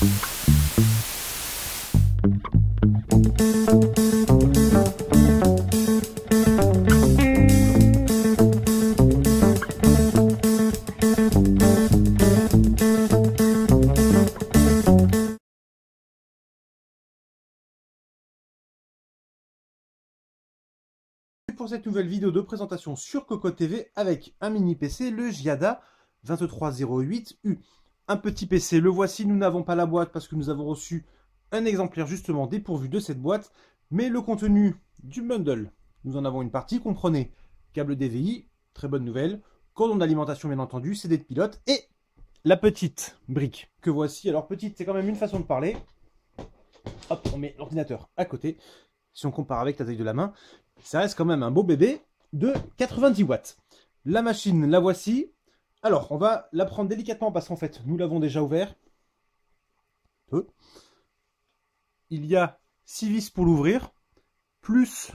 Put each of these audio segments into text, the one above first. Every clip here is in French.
Pour cette nouvelle vidéo de présentation sur Cocotte TV avec un mini PC, le Giada 2308U. Un petit PC, le voici, nous n'avons pas la boîte parce que nous avons reçu un exemplaire justement dépourvu de cette boîte, mais le contenu du bundle, nous en avons une partie, comprenez câble DVI, très bonne nouvelle, cordon d'alimentation bien entendu, CD de pilote et la petite brique que voici. Alors petite, c'est quand même une façon de parler. Hop, on met l'ordinateur à côté. Si on compare avec la taille de la main, ça reste quand même un beau bébé de 90 watts. La machine, la voici. Alors, on va la prendre délicatement parce qu'en fait, nous l'avons déjà ouvert. Il y a 6 vis pour l'ouvrir, plus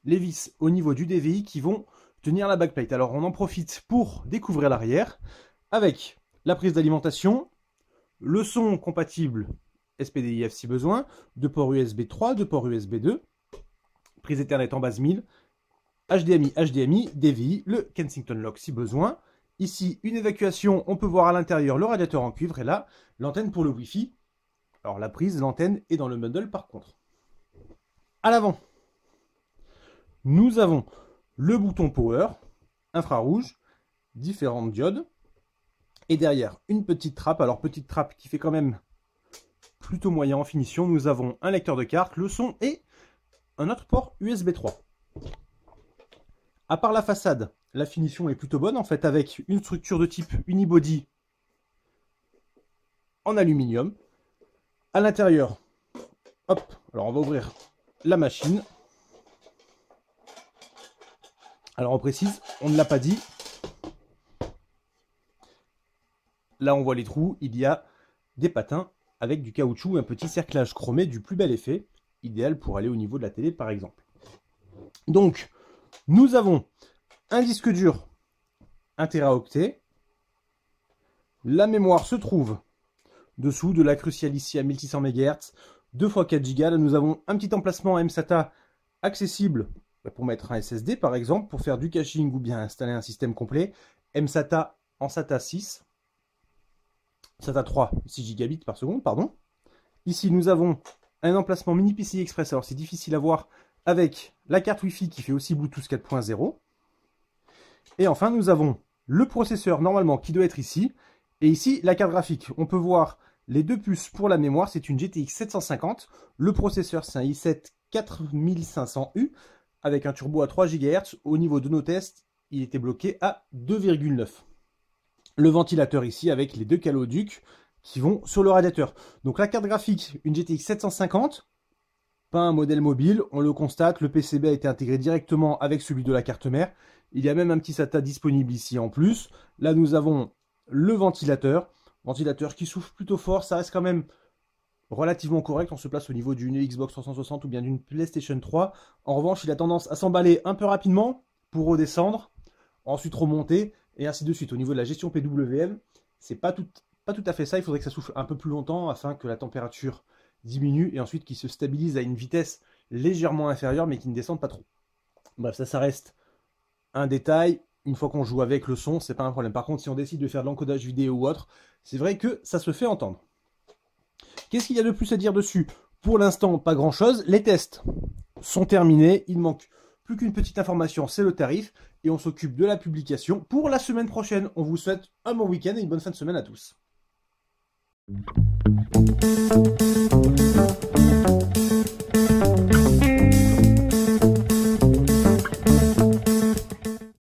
les vis au niveau du DVI qui vont tenir la backplate. Alors, on en profite pour découvrir l'arrière avec la prise d'alimentation, le son compatible SPDIF si besoin, 2 ports USB 3, 2 ports USB 2, prise Ethernet en base 1000, HDMI, DVI, le Kensington Lock si besoin. Ici, une évacuation, on peut voir à l'intérieur le radiateur en cuivre et là, l'antenne pour le Wi-Fi. Alors la prise, l'antenne est dans le bundle par contre. À l'avant, nous avons le bouton Power, infrarouge, différentes diodes. Et derrière, une petite trappe. Alors petite trappe qui fait quand même plutôt moyen en finition. Nous avons un lecteur de carte, le son et un autre port USB 3. À part la façade, la finition est plutôt bonne en fait avec une structure de type unibody en aluminium. À l'intérieur, hop, alors on va ouvrir la machine. Alors on précise, on ne l'a pas dit. Là on voit les trous, il y a des patins avec du caoutchouc, un petit cerclage chromé du plus bel effet, idéal pour aller au niveau de la télé par exemple. Donc, nous avons un disque dur 1 Teraoctet. La mémoire se trouve dessous, de la Crucial ici à 1600 MHz, 2 x 4 Go. Là, nous avons un petit emplacement mSATA accessible pour mettre un SSD par exemple, pour faire du caching ou bien installer un système complet. mSATA en SATA 6. SATA 3, 6 gigabits par seconde, pardon. Ici, nous avons un emplacement mini PCI Express. Alors, c'est difficile à voir avec la carte Wi-Fi qui fait aussi Bluetooth 4.0. Et enfin, nous avons le processeur normalement qui doit être ici. Et ici, la carte graphique. On peut voir les deux puces pour la mémoire. C'est une GTX 750. Le processeur, c'est un i7 4500U avec un turbo à 3 GHz. Au niveau de nos tests, il était bloqué à 2,9. Le ventilateur ici avec les deux caloducs qui vont sur le radiateur. Donc la carte graphique, une GTX 750, pas un modèle mobile, on le constate, le PCB a été intégré directement avec celui de la carte mère. Il y a même un petit SATA disponible ici en plus. Là nous avons le ventilateur qui souffle plutôt fort, ça reste quand même relativement correct, on se place au niveau d'une Xbox 360 ou bien d'une PlayStation 3. En revanche, il a tendance à s'emballer un peu rapidement pour redescendre, ensuite remonter, et ainsi de suite. Au niveau de la gestion PWM, c'est pas tout à fait ça. Il faudrait que ça souffle un peu plus longtemps afin que la température diminue et ensuite qu'il se stabilise à une vitesse légèrement inférieure mais qui ne descende pas trop. Bref, ça reste un détail. Une fois qu'on joue avec le son, c'est pas un problème. Par contre, si on décide de faire de l'encodage vidéo ou autre, c'est vrai que ça se fait entendre. Qu'est-ce qu'il y a de plus à dire dessus? Pour l'instant, pas grand-chose. Les tests sont terminés. Il manque plus qu'une petite information, c'est le tarif. Et on s'occupe de la publication pour la semaine prochaine. On vous souhaite un bon week-end et une bonne fin de semaine à tous.